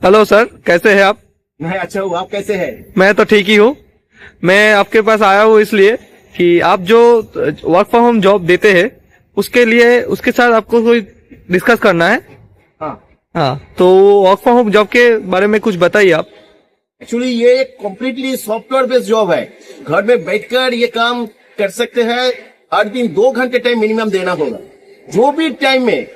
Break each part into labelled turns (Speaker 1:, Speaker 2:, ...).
Speaker 1: Hello sir, कैसे हैं आप?
Speaker 2: मैं अच्छा हूँ। आप कैसे हैं?
Speaker 1: मैं तो ठीक ही हूँ। मैं आपके पास आया हूँ इसलिए कि आप जो वर्क फ्रॉम होम जॉब देते हैं उसके लिए उसके साथ आपको कोई डिस्कस करना है।
Speaker 2: हाँ,
Speaker 1: हाँ, तो वर्क फ्रॉम होम जॉब के बारे में कुछ बताइए आप।
Speaker 2: एक्चुअली ये एक कम्प्लीटली सॉफ्टवेयर बेस्ड जॉब है। घर में बैठकर ये काम कर सकते हैं। हर दिन 2 घंटे टाइम मिनिमम देना होगा। जो भी टाइम में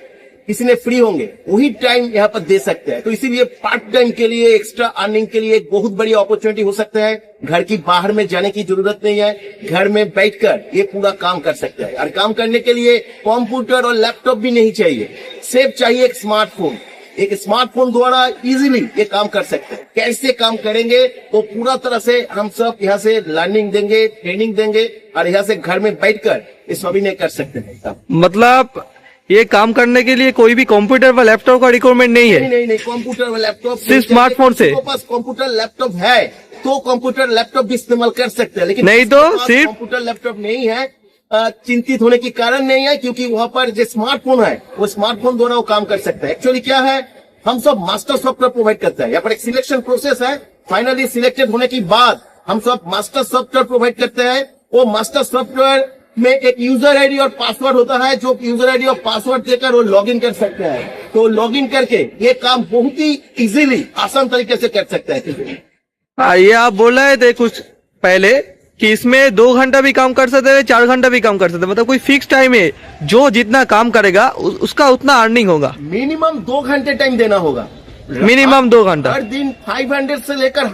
Speaker 2: किसी ने फ्री होंगे वही टाइम यहाँ पर दे सकते हैं। तो इसीलिए पार्ट टाइम के लिए, एक्स्ट्रा अर्निंग के लिए एक बहुत बड़ी अपॉर्चुनिटी हो सकता है। घर की बाहर में जाने की जरूरत नहीं है, घर में बैठकर ये पूरा काम कर सकते हैं। और काम करने के लिए कंप्यूटर और लैपटॉप भी नहीं चाहिए, सिर्फ चाहिए एक स्मार्टफोन। एक स्मार्टफोन द्वारा इजीली ये काम कर सकते हैं। कैसे काम करेंगे तो पूरा तरह से हम सब यहाँ से लर्निंग देंगे, ट्रेनिंग देंगे और यहाँ से घर में बैठकर ये सभी ने कर सकते हैं।
Speaker 1: मतलब ये काम करने के लिए कोई भी कंप्यूटर व लैपटॉप का रिक्वायरमेंट नहीं है?
Speaker 2: नहीं, कंप्यूटर और लैपटॉप
Speaker 1: सिर्फ स्मार्टफोन से?
Speaker 2: आपके पास कंप्यूटर लैपटॉप है तो कंप्यूटर लैपटॉप भी इस्तेमाल कर सकते हैं, लेकिन
Speaker 1: नहीं तो सिर्फ
Speaker 2: कंप्यूटर लैपटॉप नहीं है, चिंतित होने की कारण नहीं है, क्योंकि वहाँ पर जो स्मार्टफोन है वो स्मार्टफोन द्वारा वो काम कर सकते हैं। एक्चुअली क्या है, हम सब मास्टर सॉफ्टवेयर प्रोवाइड करते हैं। यहाँ पर एक सिलेक्शन प्रोसेस है। फाइनली सिलेक्टेड होने के बाद हम सब मास्टर सॉफ्टवेयर प्रोवाइड करते हैं। वो मास्टर सॉफ्टवेयर में एक यूजर आईडी और पासवर्ड होता है। जो यूजर आईडी और पासवर्ड देकर वो लॉगिन कर सकते हैं। तो लॉगिन करके ये काम बहुत ही इजीली, आसान तरीके से कर सकते हैं।
Speaker 1: ये आप बोल रहे थे कुछ पहले कि इसमें 2 घंटा भी काम कर सकते हैं, 4 घंटा भी काम कर सकते हैं। मतलब कोई फिक्स टाइम है, जो जितना काम करेगा उसका उतना अर्निंग होगा?
Speaker 2: मिनिमम 2 घंटे टाइम देना होगा।
Speaker 1: मिनिमम 2 घंटा?
Speaker 2: हर दिन 500 से लेकर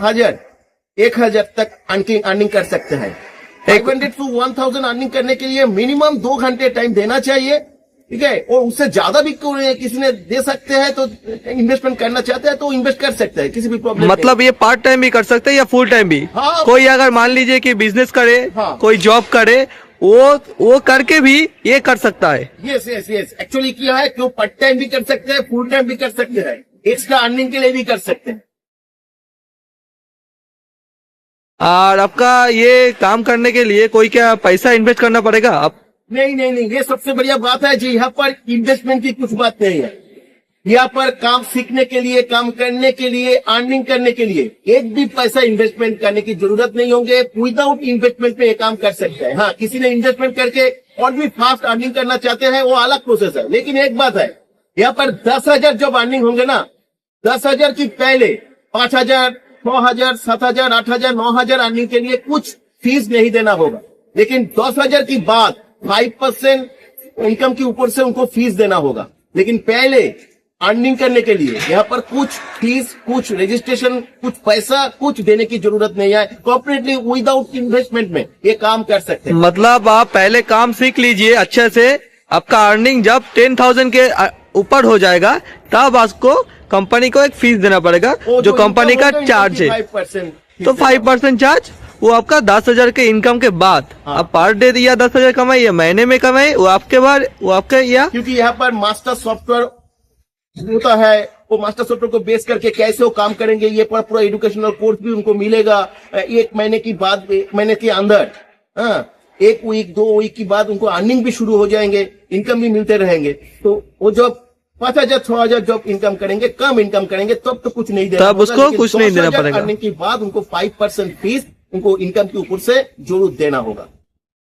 Speaker 2: 1000 तक अर्निंग कर सकते हैं। 500 to 1000 अर्निंग करने के लिए मिनिमम 2 घंटे टाइम देना चाहिए, ठीक है। और उससे ज्यादा भी किसी ने दे सकते हैं, तो इन्वेस्टमेंट करना चाहते हैं तो इन्वेस्ट कर सकते हैं, किसी भी प्रॉब्लम।
Speaker 1: मतलब ये पार्ट टाइम भी कर सकते हैं या फुल टाइम भी?
Speaker 2: हाँ।
Speaker 1: कोई अगर मान लीजिए कि बिजनेस करे,
Speaker 2: हाँ।
Speaker 1: कोई जॉब करे, वो करके भी ये कर सकता है?
Speaker 2: यस। एक्चुअली क्या है कि वो पार्ट टाइम भी कर सकते हैं, फुल टाइम भी कर सकते हैं, एक्स्ट्रा अर्निंग के लिए भी कर सकते हैं।
Speaker 1: और आपका ये काम करने के लिए कोई क्या पैसा इन्वेस्ट करना पड़ेगा? आप
Speaker 2: नहीं, ये सबसे बढ़िया बात है जी। यहाँ पर इन्वेस्टमेंट की कुछ बात नहीं है। यहाँ पर काम सीखने के लिए, काम करने के लिए, अर्निंग करने के लिए एक भी पैसा इन्वेस्टमेंट करने की जरूरत नहीं होंगे। विदाउट इन्वेस्टमेंट में ये काम कर सकते हैं। हाँ, किसी ने इन्वेस्टमेंट करके और भी फास्ट अर्निंग करना चाहते हैं, वो अलग प्रोसेस है। लेकिन एक बात है, यहाँ पर 10,000 जब अर्निंग होंगे ना, 10,000 की पहले 5,000, 6,000, 7,000, 8,000, 9,000 अर्निंग के लिए कुछ फीस नहीं देना होगा। लेकिन 10,000 की बाद 5% इनकम के ऊपर से उनको फीस देना होगा। लेकिन पहले अर्निंग करने के लिए यहाँ पर कुछ फीस, कुछ रजिस्ट्रेशन, कुछ पैसा, कुछ देने की जरूरत नहीं है। कॉर्पोरेटली विदाउट इन्वेस्टमेंट में ये काम कर सकते हैं।
Speaker 1: मतलब आप पहले काम सीख लीजिए अच्छे से, आपका अर्निंग जब 10,000 के ऊपर हो जाएगा तब आपको कंपनी को एक फीस देना पड़ेगा, जो कंपनी का चार्ज है।
Speaker 2: 5%
Speaker 1: तो 5% चार्ज वो आपका 10,000 के इनकम के बाद।
Speaker 2: हाँ।
Speaker 1: आप पर डे या 10,000 कमाई या महीने में कमाई, वो आपके या
Speaker 2: क्योंकि यहाँ पर मास्टर सॉफ्टवेयर होता है, वो मास्टर सॉफ्टवेयर को बेस करके कैसे वो काम करेंगे, ये पूरा एजुकेशनल कोर्स भी उनको मिलेगा। 1 महीने की बाद, 1 महीने के अंदर, 1 वीक 2 वीक की बाद उनको अर्निंग भी शुरू हो जाएंगे, इनकम भी मिलते रहेंगे। तो वो जब 5,000 6,000 जब इनकम करेंगे, कम इनकम करेंगे, तब तो कुछ नहीं देना,
Speaker 1: तब उसको कुछ नहीं देना पड़ेगा।
Speaker 2: अर्निंग के बाद उनको 5% फीस उनको इनकम के ऊपर से जरूर देना होगा।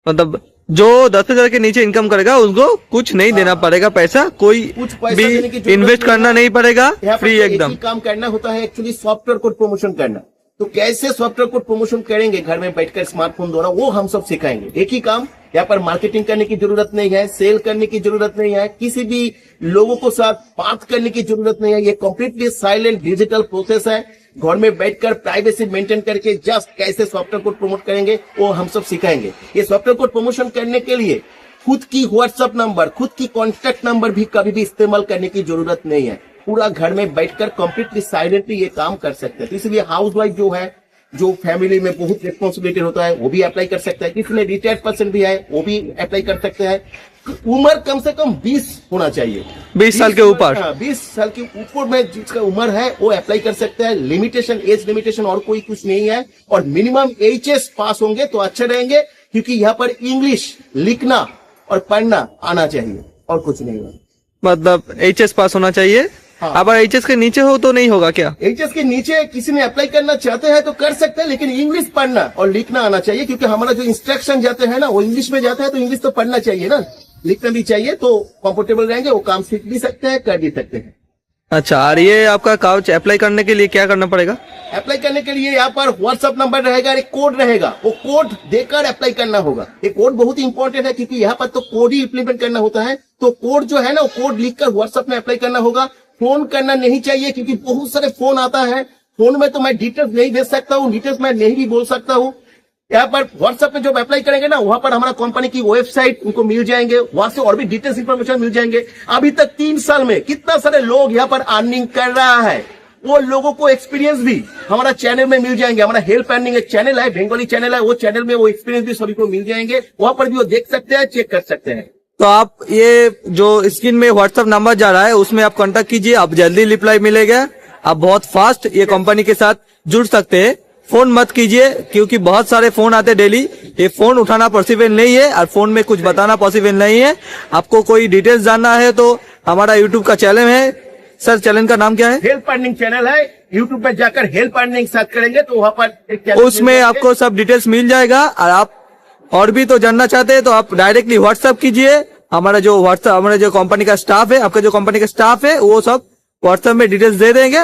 Speaker 1: मतलब जो 10,000 के नीचे इनकम करेगा उसको कुछ नहीं देना पड़ेगा, पैसा कोई
Speaker 2: कुछ पैसा देने की
Speaker 1: भी इन्वेस्ट करना नहीं पड़ेगा, फ्री एकदम।
Speaker 2: काम करना होता है एक्चुअली सॉफ्टवेयर को प्रमोशन करना। तो कैसे सॉफ्टवेयर को प्रमोशन करेंगे घर में बैठकर स्मार्टफोन द्वारा, वो हम सब सिखाएंगे। एक ही काम, यहाँ पर मार्केटिंग करने की जरूरत नहीं है, सेल करने की जरूरत नहीं है, किसी भी लोगों को साथ बात करने की जरूरत नहीं है। ये कम्प्लीटली साइलेंट डिजिटल प्रोसेस है। घर में बैठकर प्राइवेसी मेंटेन करके जस्ट कैसे सॉफ्टवेयर को प्रमोट करेंगे वो हम सब सिखाएंगे। ये सॉफ्टवेयर को प्रमोशन करने के लिए खुद की व्हाट्सएप नंबर, खुद की कॉन्टेक्ट नंबर भी कभी भी इस्तेमाल करने की जरूरत नहीं है। पूरा घर में बैठकर कंप्लीटली साइलेंटली ये काम कर सकते हैं। तो इसलिए हाउस वाइफ जो है, जो फैमिली में बहुत रिस्पॉन्सिबिलिटी होता है, वो भी अप्लाई कर सकता है। किसी ने रिटायर्ड पर्सन भी है, वो भी अप्लाई कर सकते हैं। उम्र कम से कम 20 होना चाहिए,
Speaker 1: 20 साल के ऊपर।
Speaker 2: 20 साल के ऊपर में जिसका उम्र है वो अप्लाई कर सकता है। लिमिटेशन, एज लिमिटेशन और कोई कुछ नहीं है। और मिनिमम HS पास होंगे तो अच्छे रहेंगे, क्योंकि यहाँ पर इंग्लिश लिखना और पढ़ना आना चाहिए और कुछ नहीं है।
Speaker 1: मतलब HS पास होना चाहिए
Speaker 2: हाँ।
Speaker 1: अब एचएस के नीचे हो तो नहीं होगा क्या?
Speaker 2: एचएस के नीचे किसी ने अप्लाई करना चाहते हैं तो कर सकते हैं, लेकिन इंग्लिश पढ़ना और लिखना आना चाहिए, क्योंकि हमारा जो इंस्ट्रक्शन जाते हैं ना वो इंग्लिश में जाता है, तो इंग्लिश तो पढ़ना चाहिए ना, लिखना भी चाहिए, तो कंफर्टेबल रहेंगे, वो काम सीख भी सकते हैं, कर भी सकते हैं।
Speaker 1: अच्छा, और ये आपका काउच अप्लाई करने के लिए क्या करना पड़ेगा?
Speaker 2: अप्लाई करने के लिए यहाँ पर व्हाट्सएप नंबर रहेगा, एक कोड रहेगा, वो कोड देकर अप्लाई करना होगा। ये कोड बहुत ही इंपॉर्टेंट है, क्योंकि यहाँ पर तो कोड ही इम्प्लीमेंट करना होता है, तो कोड जो है ना वो कोड लिखकर व्हाट्सएप में अप्लाई करना होगा। फोन करना नहीं चाहिए, क्योंकि बहुत सारे फोन आता है, फोन में तो मैं डिटेल्स नहीं दे सकता हूँ, डिटेल्स मैं नहीं भी बोल सकता हूँ। यहाँ पर व्हाट्सएप पे जब अप्लाई करेंगे ना, वहां पर हमारा कंपनी की वेबसाइट उनको मिल जाएंगे, वहां से और भी डिटेल्स इंफॉर्मेशन मिल जाएंगे। अभी तक 3 साल में कितना सारे लोग यहाँ पर अर्निंग कर रहा है, वो लोगों को एक्सपीरियंस भी हमारा चैनल में मिल जाएंगे। हमारा हेल्प अर्निंग एक चैनल है, बंगाली चैनल है, वो चैनल में वो एक्सपीरियंस भी सभी को मिल जाएंगे, वहां पर भी वो देख सकते हैं, चेक कर सकते हैं।
Speaker 1: तो आप ये जो स्क्रीन में व्हाट्सएप नंबर जा रहा है उसमें आप कांटेक्ट कीजिए, आप जल्दी रिप्लाई मिलेगा, आप बहुत फास्ट ये कंपनी के साथ जुड़ सकते हैं। फोन मत कीजिए, क्योंकि बहुत सारे फोन आते डेली, ये फोन उठाना पॉसिबल नहीं है और फोन में कुछ बताना पॉसिबल नहीं है। आपको कोई डिटेल्स जानना है तो हमारा यूट्यूब का चैनल है, सर चैनल का नाम क्या है?
Speaker 2: हेल्प अर्निंग चैनल है, यूट्यूब पे जाकर हेल्प अर्निंग सर्च करेंगे तो वहां पर एक चैनल
Speaker 1: उसमें आपको सब डिटेल्स मिल जाएगा। और आप और भी तो जानना चाहते हैं तो आप डायरेक्टली व्हाट्सएप कीजिए। हमारा जो कंपनी का स्टाफ है, आपका जो कंपनी का स्टाफ है वो सब व्हाट्सएप में डिटेल्स दे देंगे।